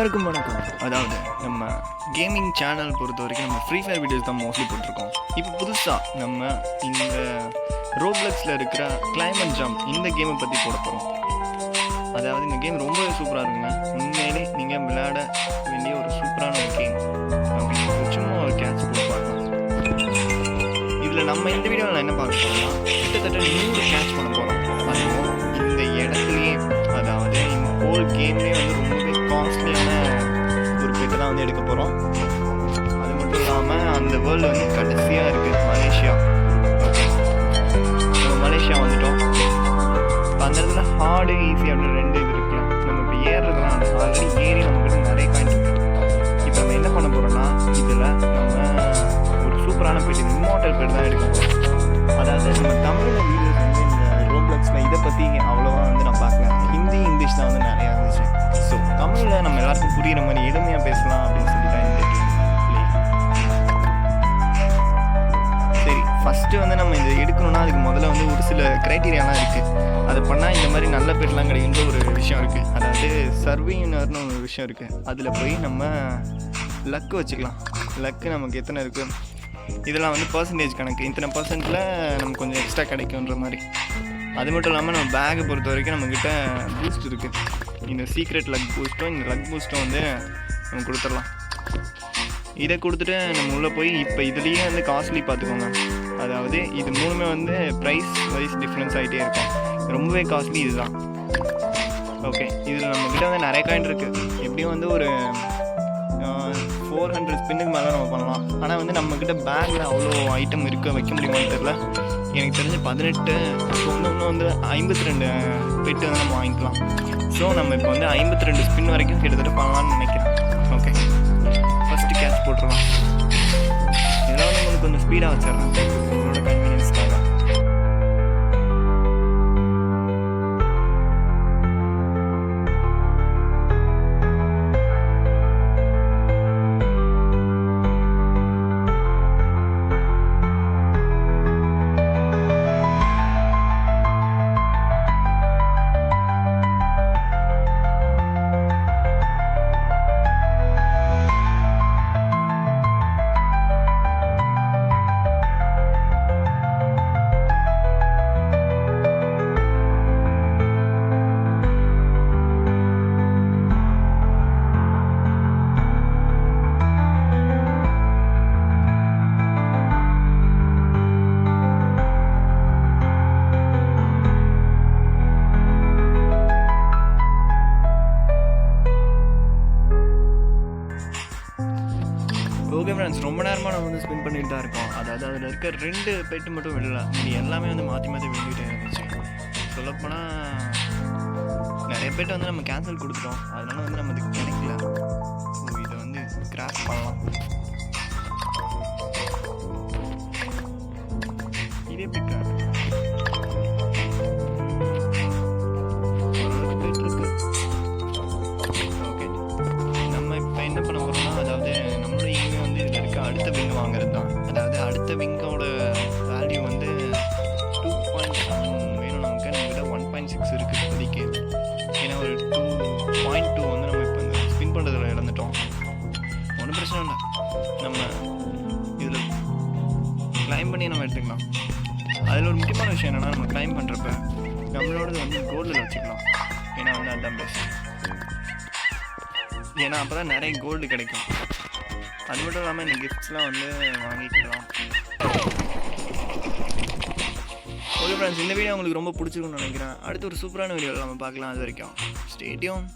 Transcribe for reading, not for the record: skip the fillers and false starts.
எல்லாருக்கும் வணக்கம். அதாவது நம்ம கேமிங் சேனல் பொறுத்த வரைக்கும் நம்ம ஃப்ரீ ஃபயர் வீடியோஸ் தான் மோஸ்ட்லி போட்டிருக்கோம். இப்போ புதுசாக நம்ம இந்த ரோப்ளக்ஸில் இருக்கிற கிளைமேட் ஜம்ப் இந்த கேமை பற்றி போட போகிறோம். அதாவது இந்த கேம் ரொம்பவே சூப்பராக இருக்குங்க. உண்மையிலே நீங்கள் விளையாட வேண்டிய ஒரு சூப்பரான ஒரு கேம். சும்மா ஒரு கேட்ச் போட்டு பார்க்கலாம். இதில் நம்ம இந்த வீடியோவில் என்ன பார்க்க போகிறோம்னா கிட்டத்தட்ட 100 கேட்ச் பண்ண போகிறோம். அதுவும் இந்த இடத்துலையே, அதாவது இந்த ஹோல் கேம்லேயே வந்து ரொம்பவே காஸ்ட்லியான ஒரு பெட்டை தான் வந்து எடுக்க போகிறோம். அது மட்டும் இல்லாமல் அந்த வேர்ல்டு வந்து கடைசியாக இருக்குது மலேசியா. நம்ம மலேசியா வந்துட்டோம். இப்போ அந்த இடத்துல ஹார்டு ஈஸி அப்படின்னு 2 இது இருக்குல்ல. நம்ம இப்போ ஏறுறதுலாம் ஆல்ரெடி ஏறி நம்மக்கிட்ட நிறைய காயின் இருக்குது. இப்போ நம்ம என்ன பண்ண போகிறோம்னா இதில் நம்ம ஒரு சூப்பரான பெட், இம்மோர்டல் பெட் தான் எடுக்க போகிறோம். அதாவது நம்ம தமிழில் வீடியோஸ் வந்து இந்த ரோப்ளக்ஸில் இதை பற்றி அவ்வளோவா வந்து நான் பார்க்கல. ஹிந்தி இங்கிலீஷ் தான் வந்து நிறையா இருந்துச்சு. ஸோ தமிழில் நம்ம எல்லாருக்கும் புரிகிற மாதிரி எளிமையாக பேசலாம் அப்படின்னு சொல்லி தான் இந்த ப்ளே. சரி, ஃபஸ்ட்டு வந்து நம்ம இதை எடுக்கணும்னா அதுக்கு முதல்ல வந்து ஒரு சில க்ரைட்டீரியாலாம் இருக்குது. அதை பண்ணால் இந்த மாதிரி நல்ல பெட்லாம் கிடைக்கின்ற ஒரு விஷயம் இருக்குது. அதாவது சர்வீனர்னு ஒரு விஷயம் இருக்குது. அதில் போய் நம்ம லக்கு வச்சுக்கலாம். லக்கு நமக்கு எத்தனை இருக்குது, இதெல்லாம் வந்து பர்சன்டேஜ் கணக்கு. இத்தனை பர்சன்ட்டில் நமக்கு கொஞ்சம் எக்ஸ்ட்ரா கிடைக்குன்ற மாதிரி. அது மட்டும் இல்லாமல் நம்ம பேக்கை பொறுத்த வரைக்கும் நம்மக்கிட்ட பூஸ்ட் இருக்குது. இந்த சீக்ரெட் லக் பூஸ்ட்டும் இந்த லக் பூஸ்ட்டும் வந்து நம்ம கொடுத்துடலாம். இதை கொடுத்துட்டு நம்ம உள்ளே போய் இப்போ இதுலேயே வந்து காஸ்ட்லி பார்த்துக்கோங்க. அதாவது இது மூணுமே வந்து ப்ரைஸ் வைஸ் டிஃப்ரென்ஸ் ஆகிட்டே இருக்கும். ரொம்பவே காஸ்ட்லி இதுதான். ஓகே, இதில் நம்மக்கிட்ட வந்து நிறைய காயின் இருக்குது. எப்படியும் வந்து ஒரு 400 ஸ்பின்னுக்கு மேலே நம்ம பண்ணலாம். ஆனால் வந்து நம்மக்கிட்ட பேக்கில் அவ்வளோ ஐட்டம் வைக்க முடியுமான்னு தெரியல. எனக்கு தெரிஞ்ச 18 இன்னும் வந்து 52 பெட்டு வந்து நம்ம வாங்கிக்கலாம். ஸோ நம்ம இப்போ வந்து 52 ஸ்பின் வரைக்கும் கிட்டத்தட்ட பண்ணலான்னு நினைக்கிறேன். ஓகே, ஃபஸ்ட்டு கேட்ச் போட்டுடலாம். இதெல்லாம் வந்து உங்களுக்கு கொஞ்சம் ஸ்பீடாக வச்சிடறேன் உங்களோட கன்வீனியன்ஸ்க்காக. ஓகே ஃப்ரெண்ட்ஸ், ரொம்ப நேரமாக நம்ம வந்து ஸ்பின் பண்ணிட்டு தான் இருக்கோம். அதாவது அதில் இருக்க 2 பெட்டு மட்டும் விடல, இது எல்லாமே வந்து மாற்றி மாற்றி விழுந்துகிட்டே இருந்துச்சு. சொல்லப்போனால் நிறைய பெட்டு வந்து நம்ம கேன்சல் கொடுத்துட்டோம். அதனால வந்து நம்ம இதுக்கு கிடைக்கல. ஸோ இதை வந்து கிராஷ் பண்ணலாம். இதே பிக்கா அடுத்த விங் வாங்குறது தான். அதாவது அடுத்த விங்கோட வேல்யூ வந்து 2.7 வேணும் நமக்கு. நம்மகிட்ட 1.6 இருக்குது இப்போதைக்கு. ஏன்னா ஒரு 2.2 வந்து நம்ம இப்போ இந்த ஸ்பின் பண்ணுறதுல இழந்துட்டோம். ஒன்றும் பிரச்சனை இல்லை, நம்ம இதில் கிளைம் பண்ணி நம்ம எடுத்துக்கலாம். அதில் ஒரு முக்கியமான விஷயம் என்னென்னா, நம்ம கிளைம் பண்ணுறப்ப நம்மளோடது வந்து கோல்டில் வச்சுக்கலாம். ஏன்னா வந்து அதுதான் பெஸ்ட். ஏன்னா அப்போ தான் நிறைய கோல்டு கிடைக்கும். அது மட்டும் இல்லாமல் இந்த கிஃப்ட்ஸ்லாம் வந்து வாங்கிக்கலாம். ஓகே ஃப்ரெண்ட்ஸ், இந்த வீடியோ உங்களுக்கு ரொம்ப பிடிச்சிருக்குன்னு நினைக்கிறேன். அடுத்து ஒரு சூப்பரான வீடியோவில் நம்ம பார்க்கலாம். அது வரைக்கும் ஸ்டே டியூன்.